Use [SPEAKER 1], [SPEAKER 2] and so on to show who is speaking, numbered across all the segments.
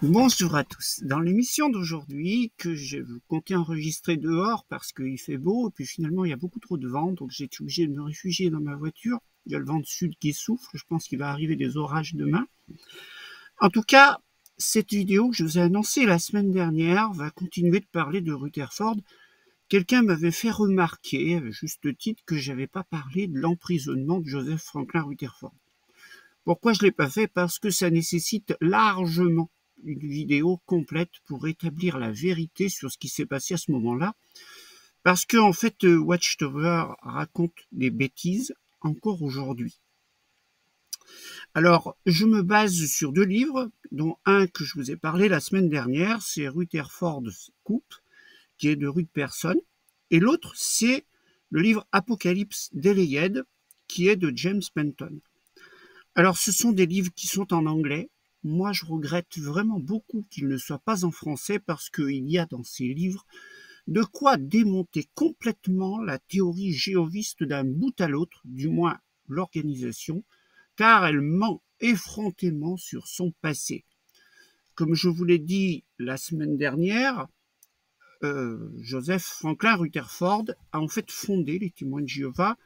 [SPEAKER 1] Bonjour à tous. Dans l'émission d'aujourd'hui, que je comptais enregistrer dehors parce qu'il fait beau, et puis finalement il y a beaucoup trop de vent, donc j'ai été obligé de me réfugier dans ma voiture. Il y a le vent de sud qui souffle, je pense qu'il va arriver des orages demain. En tout cas, cette vidéo que je vous ai annoncée la semaine dernière va continuer de parler de Rutherford. Quelqu'un m'avait fait remarquer, à juste titre, que j'avais pas parlé de l'emprisonnement de Joseph Franklin Rutherford. Pourquoi je ne l'ai pas fait? Parce que ça nécessite largement une vidéo complète pour établir la vérité sur ce qui s'est passé à ce moment-là. Parce que, en fait, Watchtower raconte des bêtises encore aujourd'hui. Alors, je me base sur deux livres, dont un que je vous ai parlé la semaine dernière, c'est Rutherford's Coupe, qui est de Ruth Person, et l'autre, c'est le livre Apocalypse Delayed, qui est de James Penton. Alors, ce sont des livres qui sont en anglais. Moi, je regrette vraiment beaucoup qu'ils ne soient pas en français parce qu'il y a dans ces livres de quoi démonter complètement la théorie jéhoviste d'un bout à l'autre, du moins l'organisation, car elle ment effrontément sur son passé. Comme je vous l'ai dit la semaine dernière, Joseph Franklin Rutherford a en fait fondé les Témoins de Jéhovah.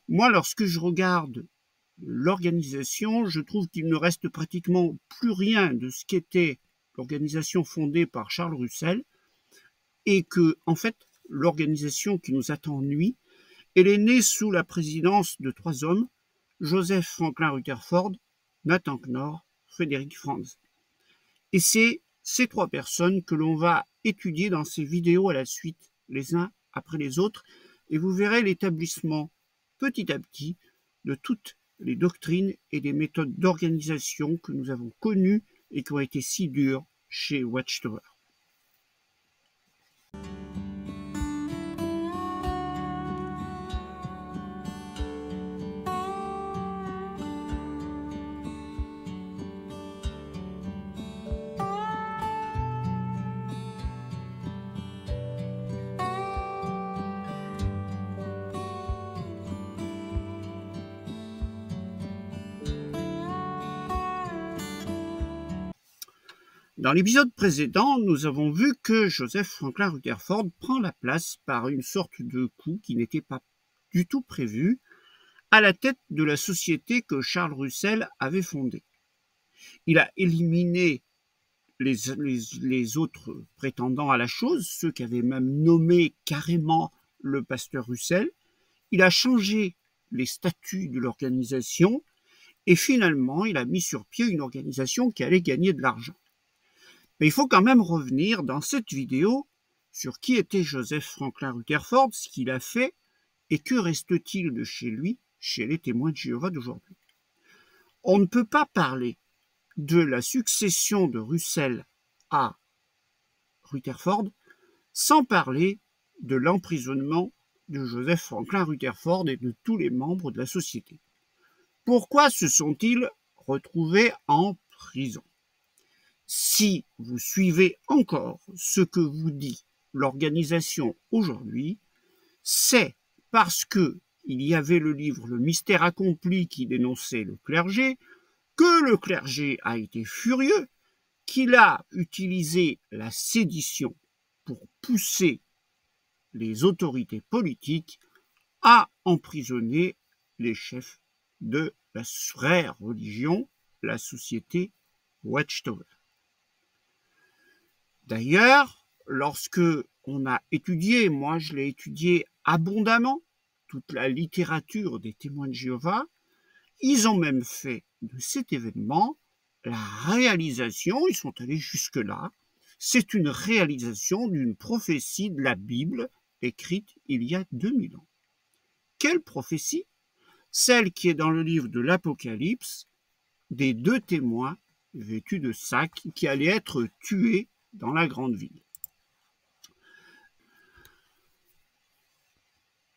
[SPEAKER 1] Moi, lorsque je regarde l'organisation, je trouve qu'il ne reste pratiquement plus rien de ce qu'était l'organisation fondée par Charles Russell, et que, en fait, l'organisation qui nous attend nuit, elle est née sous la présidence de trois hommes, Joseph Franklin Rutherford, Nathan Knorr, Frédéric Franz. Et c'est ces trois personnes que l'on va étudier dans ces vidéos à la suite, les uns après les autres, et vous verrez l'établissement petit à petit de toutes les doctrines et des méthodes d'organisation que nous avons connues et qui ont été si dures chez Watchtower. Dans l'épisode précédent, nous avons vu que Joseph Franklin Rutherford prend la place par une sorte de coup qui n'était pas du tout prévu à la tête de la société que Charles Russell avait fondée. Il a éliminé les autres prétendants à la chose, ceux qui avaient même nommé carrément le pasteur Russell. Il a changé les statuts de l'organisation et finalement, il a mis sur pied une organisation qui allait gagner de l'argent. Mais il faut quand même revenir dans cette vidéo sur qui était Joseph Franklin Rutherford, ce qu'il a fait et que reste-t-il de chez lui, chez les Témoins de Jéhovah d'aujourd'hui. On ne peut pas parler de la succession de Russell à Rutherford sans parler de l'emprisonnement de Joseph Franklin Rutherford et de tous les membres de la société. Pourquoi se sont-ils retrouvés en prison? Si vous suivez encore ce que vous dit l'organisation aujourd'hui, c'est parce que il y avait le livre Le Mystère accompli qui dénonçait le clergé, que le clergé a été furieux, qu'il a utilisé la sédition pour pousser les autorités politiques à emprisonner les chefs de la vraie religion, la société Watchtower. D'ailleurs, lorsque on a étudié, moi je l'ai étudié abondamment, toute la littérature des Témoins de Jéhovah, ils ont même fait de cet événement la réalisation, ils sont allés jusque-là, c'est une réalisation d'une prophétie de la Bible écrite il y a 2000 ans. Quelle prophétie? Celle qui est dans le livre de l'Apocalypse, des deux témoins vêtus de sacs qui allaient être tués dans la grande ville.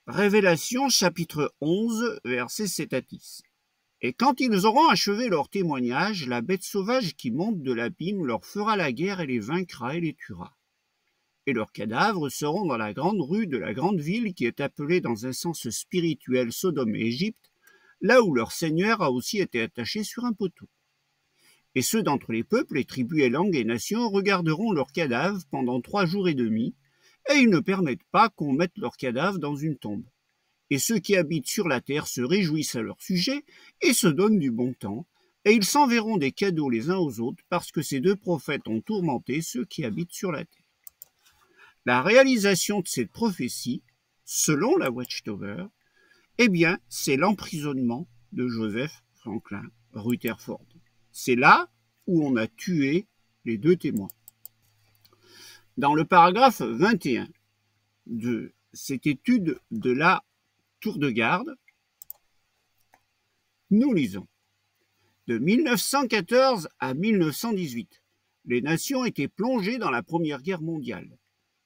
[SPEAKER 1] Révélation chapitre 11, versets 7 à 10. Et quand ils auront achevé leur témoignage, la bête sauvage qui monte de l'abîme leur fera la guerre et les vaincra et les tuera. Et leurs cadavres seront dans la grande rue de la grande ville qui est appelée dans un sens spirituel Sodome et Égypte, là où leur Seigneur a aussi été attaché sur un poteau. Et ceux d'entre les peuples, les tribus et langues et nations regarderont leurs cadavres pendant 3 jours et demi, et ils ne permettent pas qu'on mette leurs cadavres dans une tombe. Et ceux qui habitent sur la terre se réjouissent à leur sujet et se donnent du bon temps, et ils s'enverront des cadeaux les uns aux autres parce que ces 2 prophètes ont tourmenté ceux qui habitent sur la terre. La réalisation de cette prophétie, selon la Watchtower, eh bien, c'est l'emprisonnement de Joseph Franklin Rutherford. C'est là où on a tué les 2 témoins. Dans le paragraphe 21 de cette étude de la tour de garde, nous lisons: de 1914 à 1918, les nations étaient plongées dans la Première Guerre mondiale.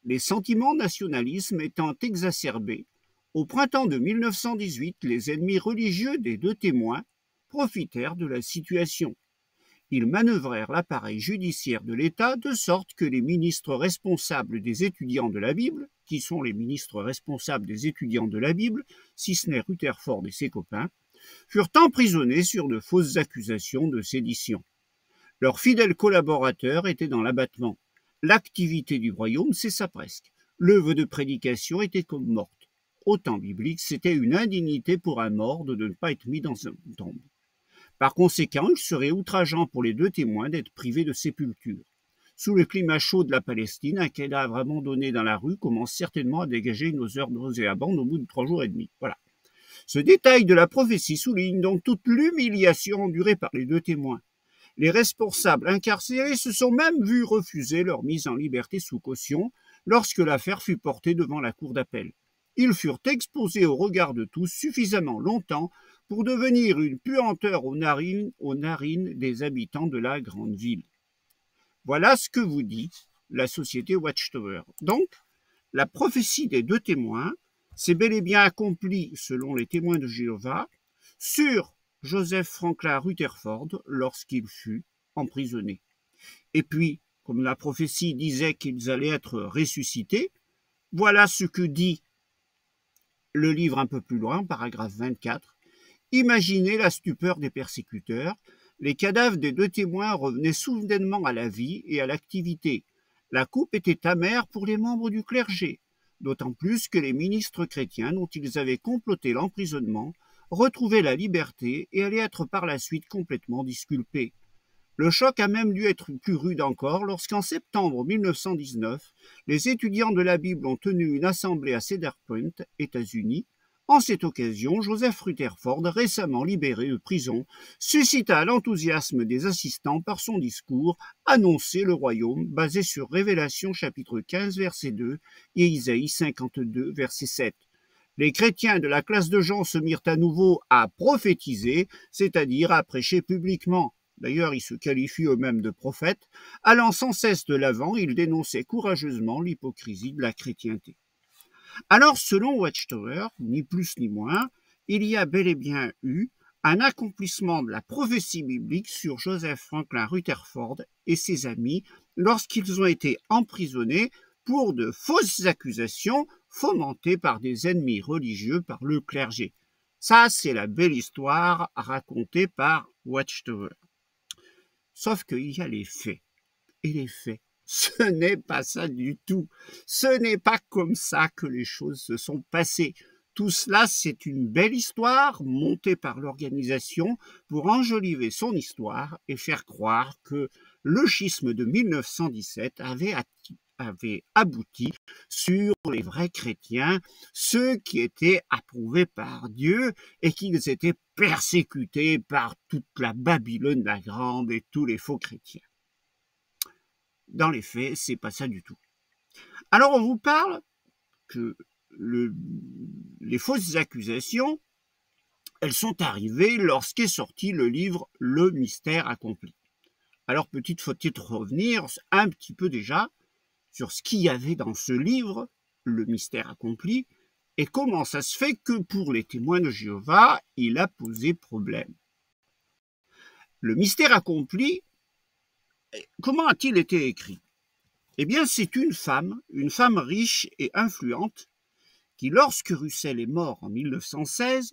[SPEAKER 1] Les sentiments nationalisme étant exacerbés, au printemps de 1918, les ennemis religieux des 2 témoins profitèrent de la situation. Ils manœuvrèrent l'appareil judiciaire de l'État de sorte que les ministres responsables des étudiants de la Bible, qui sont les ministres responsables des étudiants de la Bible, si ce n'est Rutherford et ses copains, furent emprisonnés sur de fausses accusations de sédition. Leurs fidèles collaborateurs étaient dans l'abattement. L'activité du royaume cessa presque. L'œuvre de prédication était comme morte. Au temps biblique, c'était une indignité pour un mort de ne pas être mis dans une tombe. Par conséquent, il serait outrageant pour les 2 témoins d'être privés de sépulture. Sous le climat chaud de la Palestine, un cadavre abandonné dans la rue commence certainement à dégager une odeur nauséabonde au bout de 3 jours et demi. Voilà. Ce détail de la prophétie souligne donc toute l'humiliation endurée par les 2 témoins. Les responsables incarcérés se sont même vus refuser leur mise en liberté sous caution lorsque l'affaire fut portée devant la cour d'appel. Ils furent exposés au regard de tous suffisamment longtemps pour devenir une puanteur aux narines des habitants de la grande ville. Voilà ce que vous dit la société Watchtower. Donc, la prophétie des 2 témoins s'est bel et bien accomplie, selon les témoins de Jéhovah, sur Joseph Franklin Rutherford lorsqu'il fut emprisonné. Et puis, comme la prophétie disait qu'ils allaient être ressuscités, voilà ce que dit le livre un peu plus loin, paragraphe 24. Imaginez la stupeur des persécuteurs. Les cadavres des 2 témoins revenaient soudainement à la vie et à l'activité. La coupe était amère pour les membres du clergé, d'autant plus que les ministres chrétiens dont ils avaient comploté l'emprisonnement retrouvaient la liberté et allaient être par la suite complètement disculpés. Le choc a même dû être plus rude encore lorsqu'en septembre 1919, les étudiants de la Bible ont tenu une assemblée à Cedar Point, États-Unis. En cette occasion, Joseph Rutherford, récemment libéré de prison, suscita l'enthousiasme des assistants par son discours « Annoncer le royaume » basé sur Révélation chapitre 15 verset 2 et Isaïe 52 verset 7. Les chrétiens de la classe de Jean se mirent à nouveau à prophétiser, c'est-à-dire à prêcher publiquement. D'ailleurs, ils se qualifient eux-mêmes de prophètes. Allant sans cesse de l'avant, ils dénonçaient courageusement l'hypocrisie de la chrétienté. Alors, selon Watchtower, ni plus ni moins, il y a bel et bien eu un accomplissement de la prophétie biblique sur Joseph Franklin Rutherford et ses amis lorsqu'ils ont été emprisonnés pour de fausses accusations fomentées par des ennemis religieux par le clergé. Ça, c'est la belle histoire racontée par Watchtower. Sauf qu'il y a les faits. Et les faits, ce n'est pas ça du tout. Ce n'est pas comme ça que les choses se sont passées. Tout cela, c'est une belle histoire montée par l'organisation pour enjoliver son histoire et faire croire que le schisme de 1917 avait abouti sur les vrais chrétiens, ceux qui étaient approuvés par Dieu et qu'ils étaient persécutés par toute la Babylone la Grande et tous les faux chrétiens. Dans les faits, c'est pas ça du tout. Alors on vous parle que les fausses accusations, elles sont arrivées lorsqu'est sorti le livre Le Mystère accompli. Alors peut-être faut-il revenir un petit peu déjà sur ce qu'il y avait dans ce livre, Le Mystère accompli, et comment ça se fait que pour les témoins de Jéhovah, il a posé problème. Le Mystère accompli, comment a-t-il été écrit? Eh bien, c'est une femme riche et influente, qui, lorsque Russell est mort en 1916,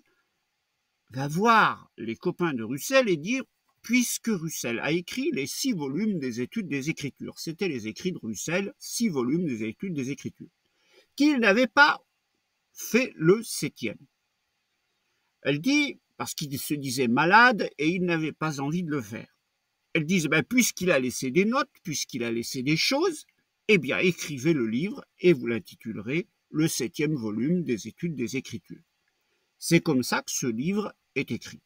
[SPEAKER 1] va voir les copains de Russell et dire puisque Russell a écrit les 6 volumes des études des Écritures. C'était les écrits de Russell, 6 volumes des études des Écritures. Qu'il n'avait pas fait le 7e. Elle dit, parce qu'il se disait malade et il n'avait pas envie de le faire. Elle dit, puisqu'il a laissé des notes, puisqu'il a laissé des choses, eh bien, écrivez le livre et vous l'intitulerez le 7e volume des études des Écritures. C'est comme ça que ce livre est écrit.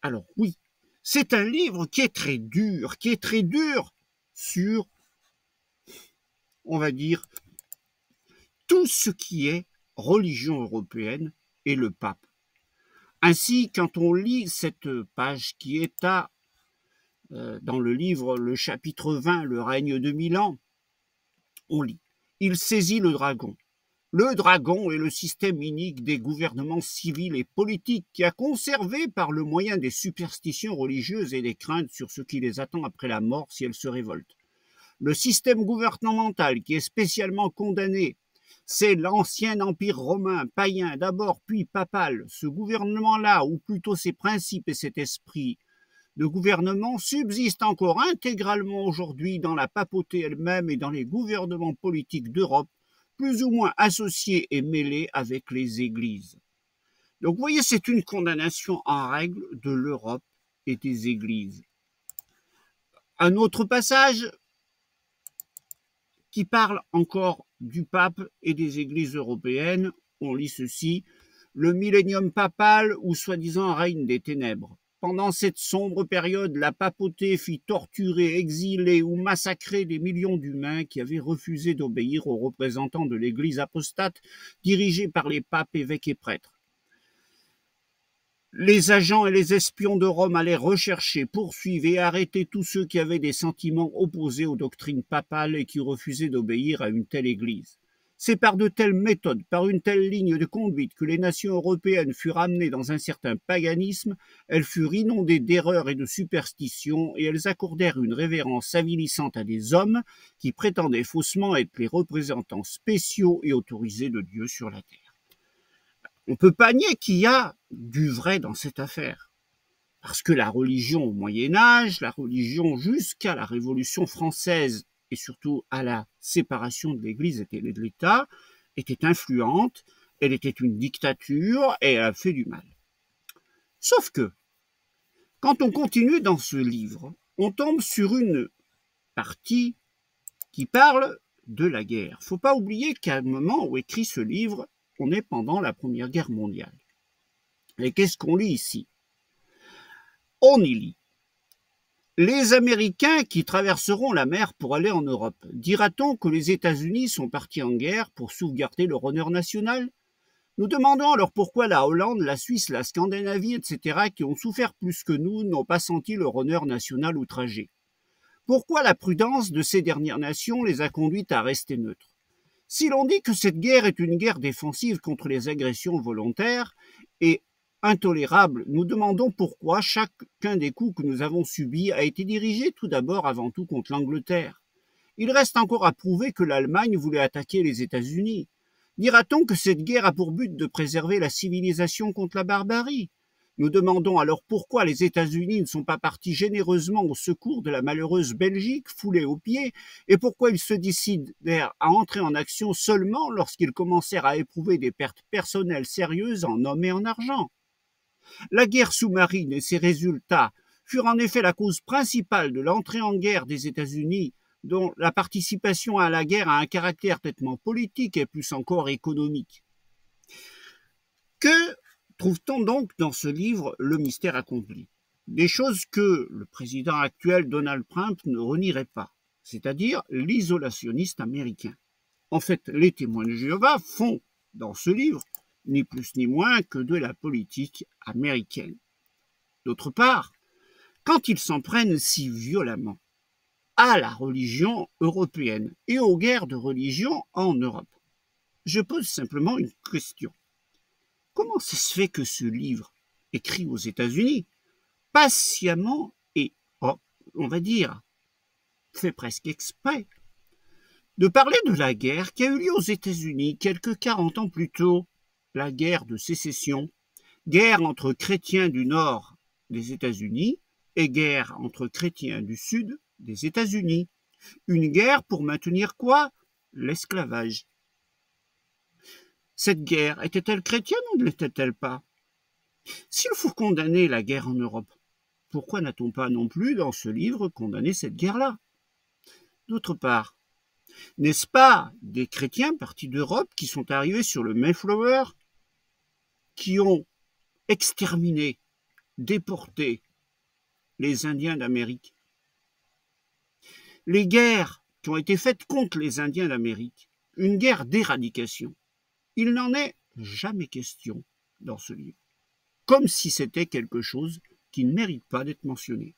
[SPEAKER 1] Alors oui, c'est un livre qui est très dur sur, on va dire, tout ce qui est religion européenne et le pape. Ainsi, quand on lit cette page qui est dans le livre, le chapitre 20, le règne de 1000 ans, on lit « Il saisit le dragon. Le dragon est le système inique des gouvernements civils et politiques qui a conservé par le moyen des superstitions religieuses et des craintes sur ce qui les attend après la mort si elles se révoltent. Le système gouvernemental qui est spécialement condamné, c'est l'ancien empire romain, païen d'abord puis papal. Ce gouvernement-là, ou plutôt ses principes et cet esprit de gouvernement subsistent encore intégralement aujourd'hui dans la papauté elle-même et dans les gouvernements politiques d'Europe, plus ou moins associés et mêlés avec les églises. Donc vous voyez, c'est une condamnation en règle de l'Europe et des églises. Un autre passage qui parle encore du pape et des églises européennes, on lit ceci, le millénium papal ou soi-disant règne des ténèbres. Pendant cette sombre période, la papauté fit torturer, exiler ou massacrer des millions d'humains qui avaient refusé d'obéir aux représentants de l'Église apostate dirigée par les papes, évêques et prêtres. Les agents et les espions de Rome allaient rechercher, poursuivre et arrêter tous ceux qui avaient des sentiments opposés aux doctrines papales et qui refusaient d'obéir à une telle Église. C'est par de telles méthodes, par une telle ligne de conduite que les nations européennes furent amenées dans un certain paganisme, elles furent inondées d'erreurs et de superstitions, et elles accordèrent une révérence avilissante à des hommes qui prétendaient faussement être les représentants spéciaux et autorisés de Dieu sur la terre. On ne peut pas nier qu'il y a du vrai dans cette affaire. Parce que la religion au Moyen-Âge, la religion jusqu'à la Révolution française et surtout à la séparation de l'Église et de l'État, était influente, elle était une dictature et elle a fait du mal. Sauf que, quand on continue dans ce livre, on tombe sur une partie qui parle de la guerre. Il ne faut pas oublier qu'à un moment où écrit ce livre, on est pendant la Première Guerre mondiale. Et qu'est-ce qu'on lit ici? On y lit les Américains qui traverseront la mer pour aller en Europe. Dira-t-on que les États-Unis sont partis en guerre pour sauvegarder leur honneur national? Nous demandons alors pourquoi la Hollande, la Suisse, la Scandinavie, etc., qui ont souffert plus que nous, n'ont pas senti leur honneur national outragé. Pourquoi la prudence de ces dernières nations les a conduites à rester neutres? Si l'on dit que cette guerre est une guerre défensive contre les agressions volontaires et intolérables, nous demandons pourquoi chacun des coups que nous avons subis a été dirigé tout d'abord avant tout contre l'Angleterre. Il reste encore à prouver que l'Allemagne voulait attaquer les États-Unis. Dira-t-on que cette guerre a pour but de préserver la civilisation contre la barbarie? Nous demandons alors pourquoi les États-Unis ne sont pas partis généreusement au secours de la malheureuse Belgique, foulée aux pieds, et pourquoi ils se décidèrent à entrer en action seulement lorsqu'ils commencèrent à éprouver des pertes personnelles sérieuses en hommes et en argent. La guerre sous-marine et ses résultats furent en effet la cause principale de l'entrée en guerre des États-Unis, dont la participation à la guerre a un caractère nettement politique et plus encore économique. Que trouve-t-on donc dans ce livre Le mystère accompli? Des choses que le président actuel Donald Trump ne renierait pas, c'est-à-dire l'isolationniste américain. En fait, les témoins de Jéhovah font, dans ce livre, ni plus ni moins que de la politique américaine. D'autre part, quand ils s'en prennent si violemment à la religion européenne et aux guerres de religion en Europe, je pose simplement une question. Comment ça se fait que ce livre, écrit aux États-Unis, patiemment et, on va dire, fait presque exprès, de parler de la guerre qui a eu lieu aux États-Unis quelques 40 ans plus tôt, la guerre de sécession, guerre entre chrétiens du nord des États-Unis et guerre entre chrétiens du Sud des États-Unis. Une guerre pour maintenir quoi? L'esclavage. Cette guerre était-elle chrétienne ou ne l'était-elle pas? S'il faut condamner la guerre en Europe, pourquoi n'a-t-on pas non plus dans ce livre condamné cette guerre-là? D'autre part, n'est-ce pas des chrétiens partis d'Europe qui sont arrivés sur le Mayflower, qui ont exterminé, déporté les Indiens d'Amérique? Les guerres qui ont été faites contre les Indiens d'Amérique, une guerre d'éradication, il n'en est jamais question dans ce livre, comme si c'était quelque chose qui ne mérite pas d'être mentionné.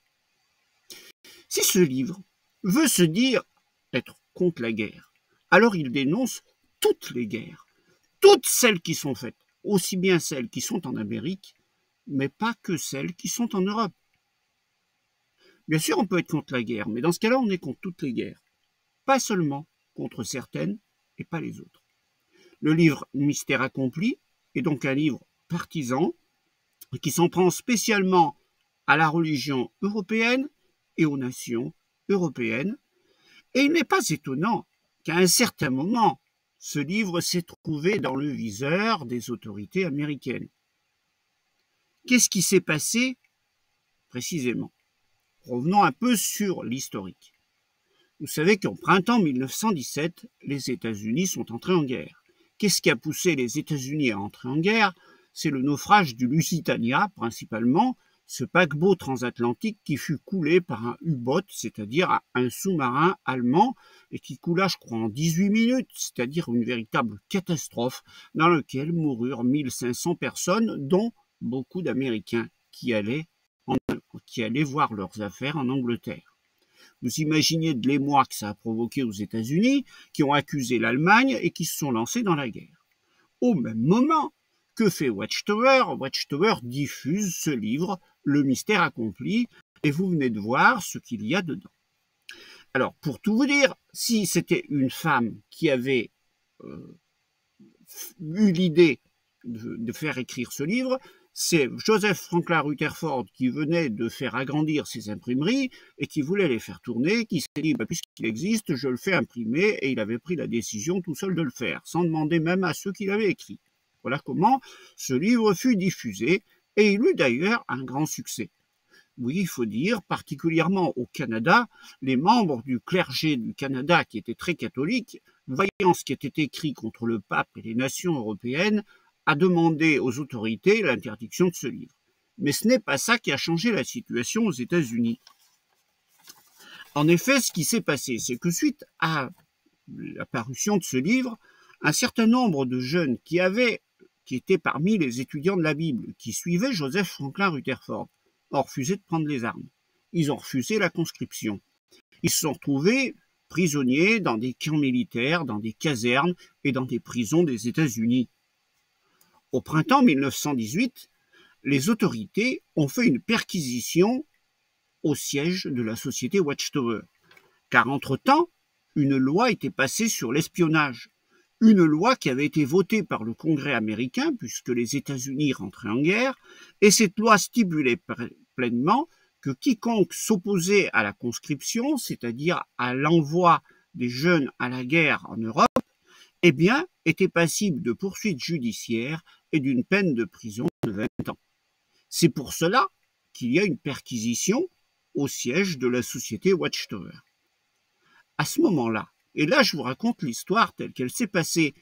[SPEAKER 1] Si ce livre veut se dire être contre la guerre, alors il dénonce toutes les guerres, toutes celles qui sont faites, aussi bien celles qui sont en Amérique, mais pas que celles qui sont en Europe. Bien sûr, on peut être contre la guerre, mais dans ce cas-là, on est contre toutes les guerres, pas seulement contre certaines et pas les autres. Le livre Mystère accompli est donc un livre partisan qui s'en prend spécialement à la religion européenne et aux nations européennes. Et il n'est pas étonnant qu'à un certain moment, ce livre s'est trouvé dans le viseur des autorités américaines. Qu'est-ce qui s'est passé précisément? Revenons un peu sur l'historique. Vous savez qu'en printemps 1917, les États-Unis sont entrés en guerre. Qu'est-ce qui a poussé les États-Unis à entrer en guerre? C'est le naufrage du Lusitania, principalement, ce paquebot transatlantique qui fut coulé par un U-boat, c'est-à-dire un sous-marin allemand, et qui coula, je crois, en 18 minutes, c'est-à-dire une véritable catastrophe, dans laquelle moururent 1500 personnes, dont beaucoup d'Américains qui allaient voir leurs affaires en Angleterre. Vous imaginez de l'émoi que ça a provoqué aux États-Unis, qui ont accusé l'Allemagne et qui se sont lancés dans la guerre. Au même moment, que fait Watchtower? Watchtower diffuse ce livre, Le Mystère accompli, et vous venez de voir ce qu'il y a dedans. Alors, pour tout vous dire, si c'était une femme qui avait eu l'idée de faire écrire ce livre, c'est Joseph Franklin Rutherford qui venait de faire agrandir ses imprimeries et qui voulait les faire tourner, qui s'est dit, puisqu'il existe, je le fais imprimer, et il avait pris la décision tout seul de le faire, sans demander même à ceux qui l'avaient écrit. Voilà comment ce livre fut diffusé, et il eut d'ailleurs un grand succès. Oui, il faut dire, particulièrement au Canada, les membres du clergé du Canada, qui étaient très catholiques, voyant ce qui était écrit contre le pape et les nations européennes, a demandé aux autorités l'interdiction de ce livre. Mais ce n'est pas ça qui a changé la situation aux États-Unis. En effet, ce qui s'est passé, c'est que suite à la parution de ce livre, un certain nombre de jeunes qui étaient parmi les étudiants de la Bible, qui suivaient Joseph Franklin Rutherford, ont refusé de prendre les armes. Ils ont refusé la conscription. Ils se sont retrouvés prisonniers dans des camps militaires, dans des casernes et dans des prisons des États-Unis. Au printemps 1918, les autorités ont fait une perquisition au siège de la société Watchtower, car entre-temps, une loi était passée sur l'espionnage, une loi qui avait été votée par le Congrès américain, puisque les États-Unis rentraient en guerre, et cette loi stipulait pleinement que quiconque s'opposait à la conscription, c'est-à-dire à l'envoi des jeunes à la guerre en Europe, eh bien, était passible de poursuites judiciaires et d'une peine de prison de 20 ans. C'est pour cela qu'il y a une perquisition au siège de la société Watchtower. À ce moment-là, et là je vous raconte l'histoire telle qu'elle s'est passée,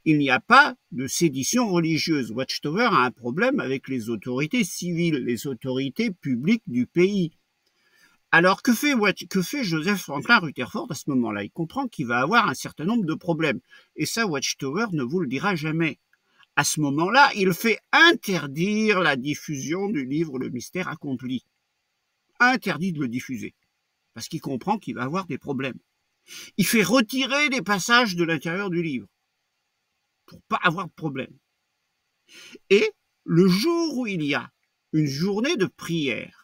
[SPEAKER 1] il n'y a pas de sédition religieuse. Watchtower a un problème avec les autorités civiles, les autorités publiques du pays. Alors que fait Joseph Franklin Rutherford à ce moment-là? Il comprend qu'il va avoir un certain nombre de problèmes. Et ça, Watchtower ne vous le dira jamais. À ce moment-là, il fait interdire la diffusion du livre Le Mystère accompli. Interdit de le diffuser. Parce qu'il comprend qu'il va avoir des problèmes. Il fait retirer des passages de l'intérieur du livre. Pour pas avoir de problème. Et le jour où il y a une journée de prière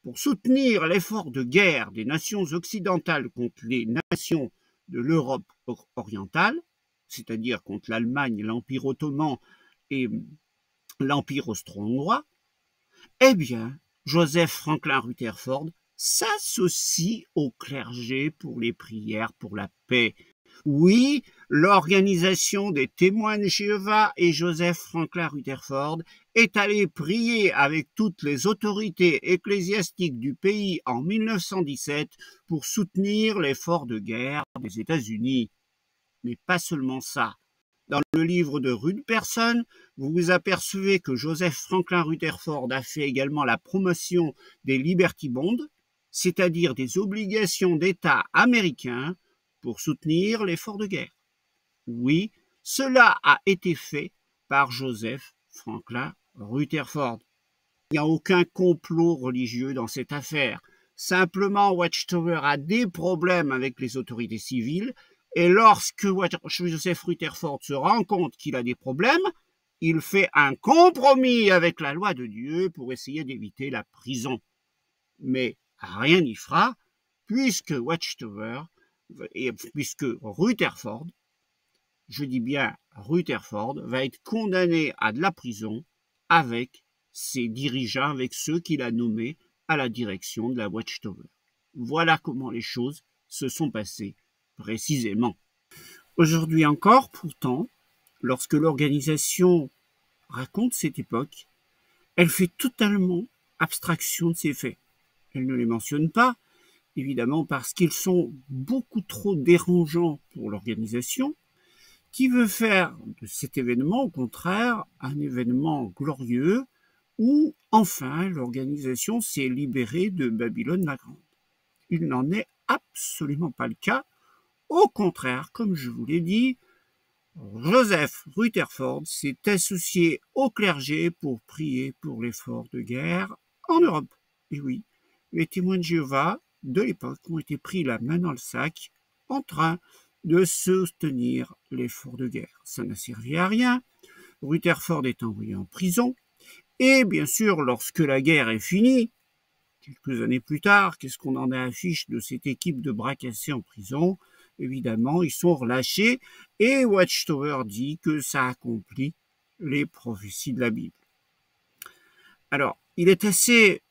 [SPEAKER 1] pour soutenir l'effort de guerre des nations occidentales contre les nations de l'Europe orientale, c'est-à-dire contre l'Allemagne, l'Empire ottoman et l'Empire austro-hongrois, eh bien, Joseph Franklin Rutherford s'associe au clergé pour les prières pour la paix. Oui, l'organisation des témoins de Jéhovah et Joseph Franklin Rutherford est allé prier avec toutes les autorités ecclésiastiques du pays en 1917 pour soutenir l'effort de guerre des États-Unis. Mais pas seulement ça. Dans le livre de Rude Person, vous vous apercevez que Joseph Franklin Rutherford a fait également la promotion des Liberty Bonds, c'est-à-dire des obligations d'État américains pour soutenir l'effort de guerre. Oui, cela a été fait par Joseph Franklin Rutherford. Il n'y a aucun complot religieux dans cette affaire. Simplement, Watchtower a des problèmes avec les autorités civiles, et lorsque Joseph Rutherford se rend compte qu'il a des problèmes, il fait un compromis avec la loi de Dieu pour essayer d'éviter la prison. Mais rien n'y fera, puisque Rutherford, je dis bien Rutherford, va être condamné à de la prison avec ses dirigeants, avec ceux qu'il a nommés à la direction de la Watchtower. Voilà comment les choses se sont passées précisément. Aujourd'hui encore, pourtant, lorsque l'organisation raconte cette époque, elle fait totalement abstraction de ces faits. Elle ne les mentionne pas, évidemment parce qu'ils sont beaucoup trop dérangeants pour l'organisation, qui veut faire de cet événement, au contraire, un événement glorieux où, enfin, l'organisation s'est libérée de Babylone la Grande. Il n'en est absolument pas le cas. Au contraire, comme je vous l'ai dit, Joseph Rutherford s'est associé au clergé pour prier pour l'effort de guerre en Europe. Et oui, les témoins de Jéhovah de l'époque ont été pris la main dans le sac en train de soutenir l'effort de guerre. Ça n'a servi à rien. Rutherford est envoyé en prison. Et bien sûr, lorsque la guerre est finie, quelques années plus tard, qu'est-ce qu'on en a affiche de cette équipe de bras cassés en prison? Évidemment, ils sont relâchés et Watchtower dit que ça accomplit les prophéties de la Bible. Alors, il est assez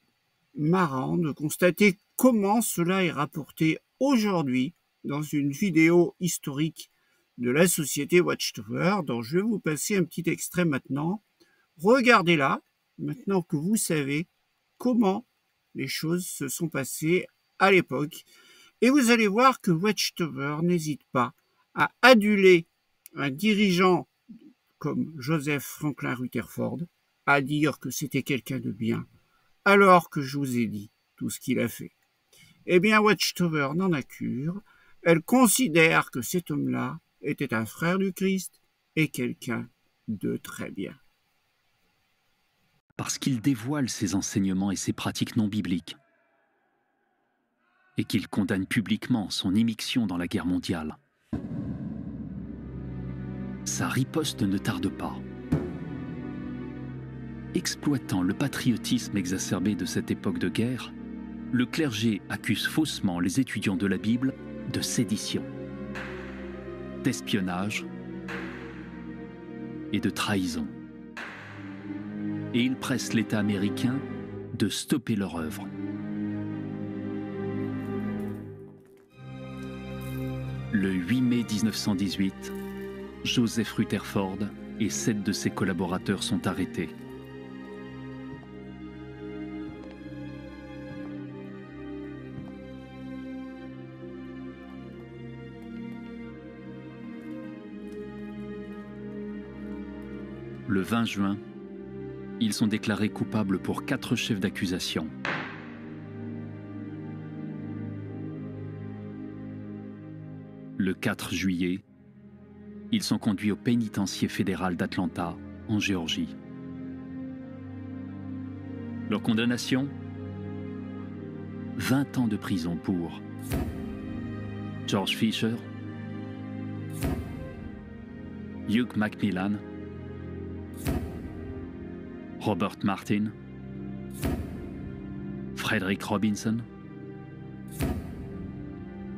[SPEAKER 1] marrant de constater comment cela est rapporté aujourd'hui dans une vidéo historique de la société Watchtower, dont je vais vous passer un petit extrait maintenant. Regardez-la, maintenant que vous savez comment les choses se sont passées à l'époque. Et vous allez voir que Watchtower n'hésite pas à aduler un dirigeant comme Joseph Franklin Rutherford, à dire que c'était quelqu'un de bien, alors que je vous ai dit tout ce qu'il a fait. Eh bien, Watchtower n'en a cure. Elle considère que cet homme-là était un frère du Christ et quelqu'un de très bien.
[SPEAKER 2] Parce qu'il dévoile ses enseignements et ses pratiques non bibliques, et qu'il condamne publiquement son immixtion dans la guerre mondiale. Sa riposte ne tarde pas. Exploitant le patriotisme exacerbé de cette époque de guerre, le clergé accuse faussement les étudiants de la Bible de sédition, d'espionnage et de trahison. Et il presse l'État américain de stopper leur œuvre. Le 8 mai 1918, Joseph Rutherford et 7 de ses collaborateurs sont arrêtés. Le 20 juin, ils sont déclarés coupables pour 4 chefs d'accusation. Le 4 juillet, ils sont conduits au pénitencier fédéral d'Atlanta, en Géorgie. Leur condamnation ? 20 ans de prison pour George Fisher, Hugh Macmillan, Robert Martin, Frederick Robinson,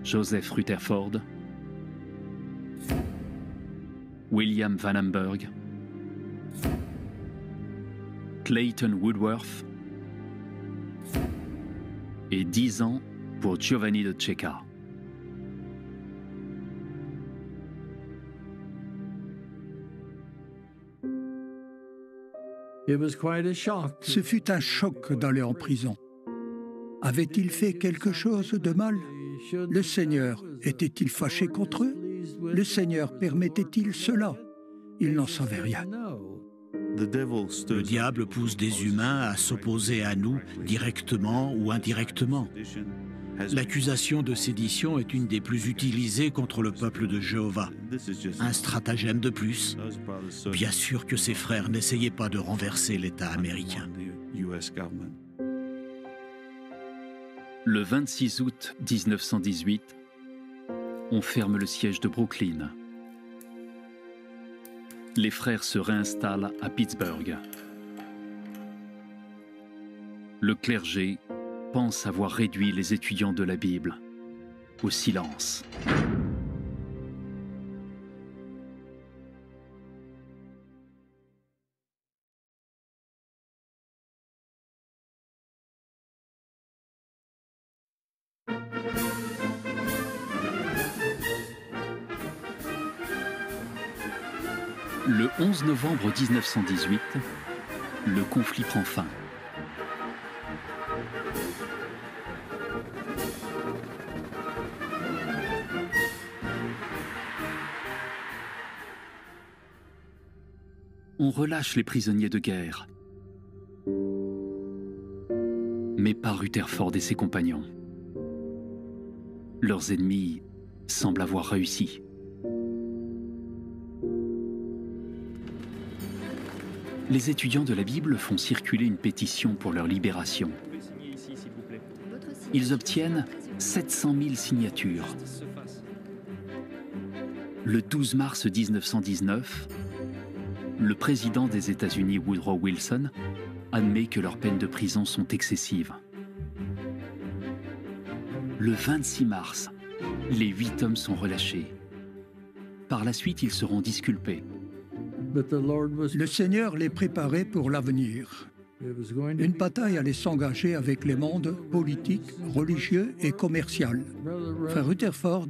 [SPEAKER 2] Joseph Rutherford, William Vandenberg, Clayton Woodworth, et 10 ans pour Giovanni de Cecca.
[SPEAKER 3] Ce fut un choc d'aller en prison. Avait-il fait quelque chose de mal? Le Seigneur était-il fâché contre eux? Le Seigneur permettait-il cela? Il n'en savait rien.
[SPEAKER 4] Le diable pousse des humains à s'opposer à nous, directement ou indirectement. L'accusation de sédition est une des plus utilisées contre le peuple de Jéhovah. Un stratagème de plus. Bien sûr que ses frères n'essayaient pas de renverser l'État américain.
[SPEAKER 2] Le 26 août 1918, on ferme le siège de Brooklyn. Les frères se réinstallent à Pittsburgh. Le clergé pense avoir réduit les étudiants de la Bible au silence. Le 11 novembre 1918, le conflit prend fin. On relâche les prisonniers de guerre, mais pas Rutherford et ses compagnons. Leurs ennemis semblent avoir réussi. Les étudiants de la Bible font circuler une pétition pour leur libération. Ils obtiennent 700 000 signatures. Le 12 mars 1919, le président des États-Unis, Woodrow Wilson, admet que leurs peines de prison sont excessives. Le 26 mars, les 8 hommes sont relâchés. Par la suite, ils seront disculpés.
[SPEAKER 3] Le Seigneur les préparait pour l'avenir. Une bataille allait s'engager avec les mondes politiques, religieux et commercial. Frère Rutherford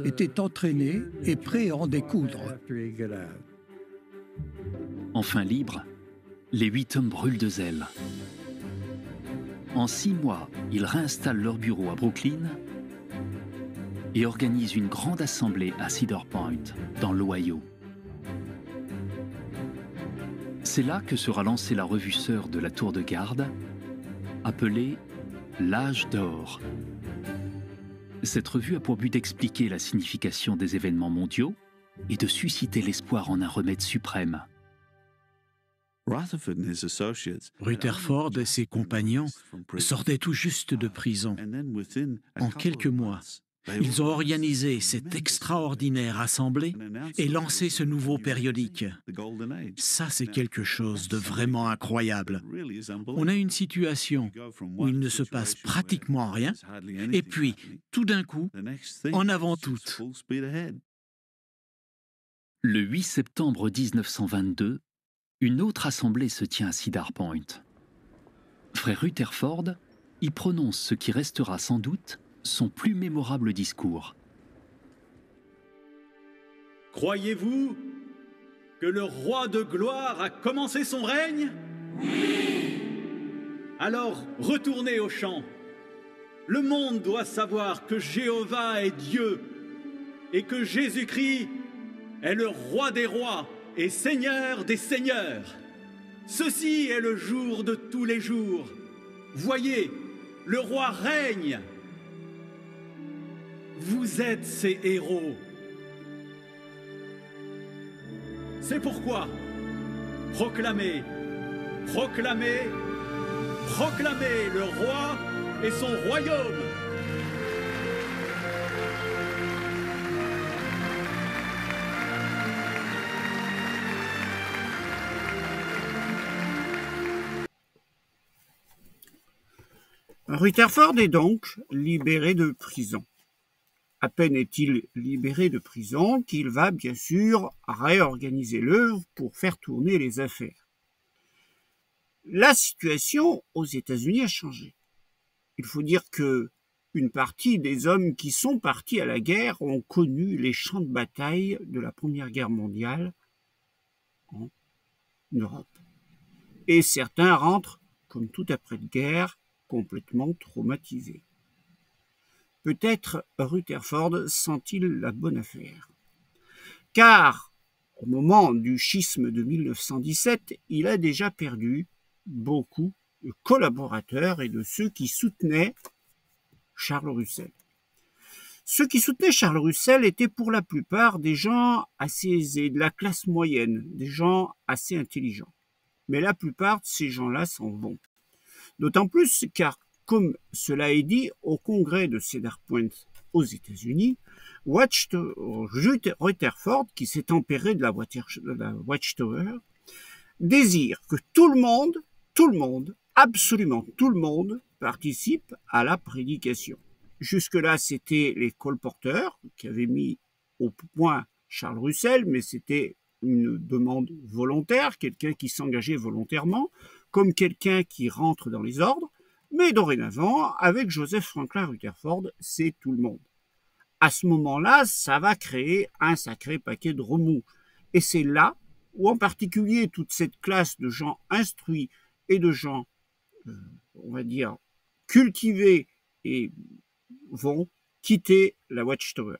[SPEAKER 3] était entraîné et prêt à en découdre.
[SPEAKER 2] Enfin libres, les 8 hommes brûlent de zèle. En 6 mois, ils réinstallent leur bureau à Brooklyn et organisent une grande assemblée à Cedar Point, dans l'Ohio. C'est là que sera lancée la revue sœur de la Tour de Garde, appelée l'Âge d'or. Cette revue a pour but d'expliquer la signification des événements mondiaux et de susciter l'espoir en un remède suprême.
[SPEAKER 4] Rutherford et ses compagnons sortaient tout juste de prison. En quelques mois, ils ont organisé cette extraordinaire assemblée et lancé ce nouveau périodique. Ça, c'est quelque chose de vraiment incroyable. On a une situation où il ne se passe pratiquement rien, et puis, tout d'un coup, en avant toutes.
[SPEAKER 2] Le 8 septembre 1922, une autre assemblée se tient à Cedar Point. Frère Rutherford y prononce ce qui restera sans doute son plus mémorable discours.
[SPEAKER 5] Croyez-vous que le roi de gloire a commencé son règne? Oui! Alors, retournez au champ. Le monde doit savoir que Jéhovah est Dieu et que Jésus-Christ est le roi des rois et Seigneur des seigneurs. Ceci est le jour de tous les jours. Voyez, le roi règne. Vous êtes ses héros. C'est pourquoi, proclamez, proclamez, proclamez le roi et son royaume.
[SPEAKER 1] Rutherford est donc libéré de prison. À peine est-il libéré de prison qu'il va bien sûr réorganiser l'œuvre pour faire tourner les affaires. La situation aux États-Unis a changé. il faut dire que une partie des hommes qui sont partis à la guerre ont connu les champs de bataille de la Première Guerre mondiale en Europe. Et certains rentrent, comme tout après-guerre, complètement traumatisés. Peut-être Rutherford sent-il la bonne affaire. Car, au moment du schisme de 1917, il a déjà perdu beaucoup de collaborateurs et de ceux qui soutenaient Charles Russell. Ceux qui soutenaient Charles Russell étaient pour la plupart des gens assez aisés, de la classe moyenne, des gens assez intelligents. Mais la plupart de ces gens-là s'en vont. D'autant plus car, comme cela est dit au congrès de Cedar Point aux États-Unis, Rutherford, qui s'est empéré de la Watchtower, désire que tout le monde, absolument tout le monde, participe à la prédication. Jusque-là, c'était les colporteurs qui avaient mis au point Charles Russell, mais c'était une demande volontaire, quelqu'un qui s'engageait volontairement, comme quelqu'un qui rentre dans les ordres. Mais dorénavant, avec Joseph Franklin Rutherford, c'est tout le monde. À ce moment-là, ça va créer un sacré paquet de remous. Et c'est là où, en particulier, toute cette classe de gens instruits et de gens, on va dire, cultivés et vont quitter la Watchtower.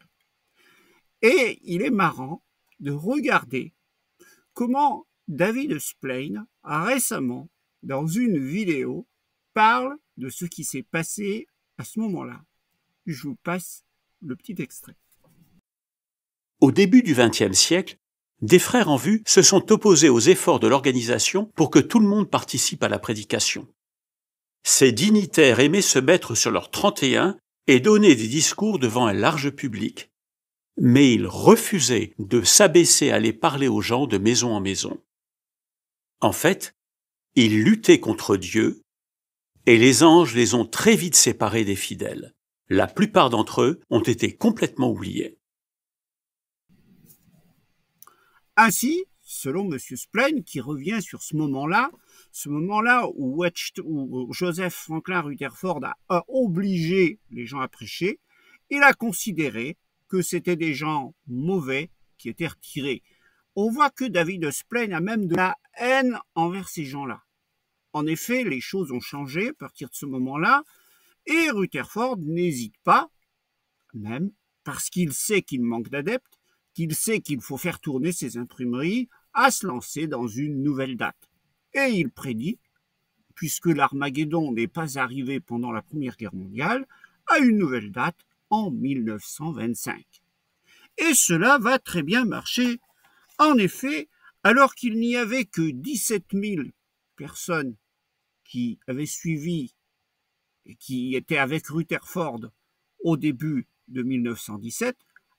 [SPEAKER 1] Et il est marrant de regarder comment David Splane a récemment, dans une vidéo, parle de ce qui s'est passé à ce moment-là. Je vous passe le petit extrait.
[SPEAKER 6] Au début du XXe siècle, des frères en vue se sont opposés aux efforts de l'organisation pour que tout le monde participe à la prédication. Ces dignitaires aimaient se mettre sur leur 31 et donner des discours devant un large public, mais ils refusaient de s'abaisser à aller parler aux gens de maison en maison. En fait, ils luttaient contre Dieu, et les anges les ont très vite séparés des fidèles. La plupart d'entre eux ont été complètement oubliés.
[SPEAKER 1] Ainsi, selon M. Splane, qui revient sur ce moment-là où Joseph Franklin Rutherford a obligé les gens à prêcher, il a considéré que c'était des gens mauvais qui étaient retirés. On voit que David Splane a même de la haine envers ces gens-là. En effet, les choses ont changé à partir de ce moment-là, et Rutherford n'hésite pas, même parce qu'il sait qu'il manque d'adeptes, qu'il sait qu'il faut faire tourner ses imprimeries, à se lancer dans une nouvelle date. Et il prédit, puisque l'Armageddon n'est pas arrivé pendant la Première Guerre mondiale, à une nouvelle date en 1925. Et cela va très bien marcher. En effet, alors qu'il n'y avait que 17 000 personnes qui avaient suivi et qui étaient avec Rutherford au début de 1917,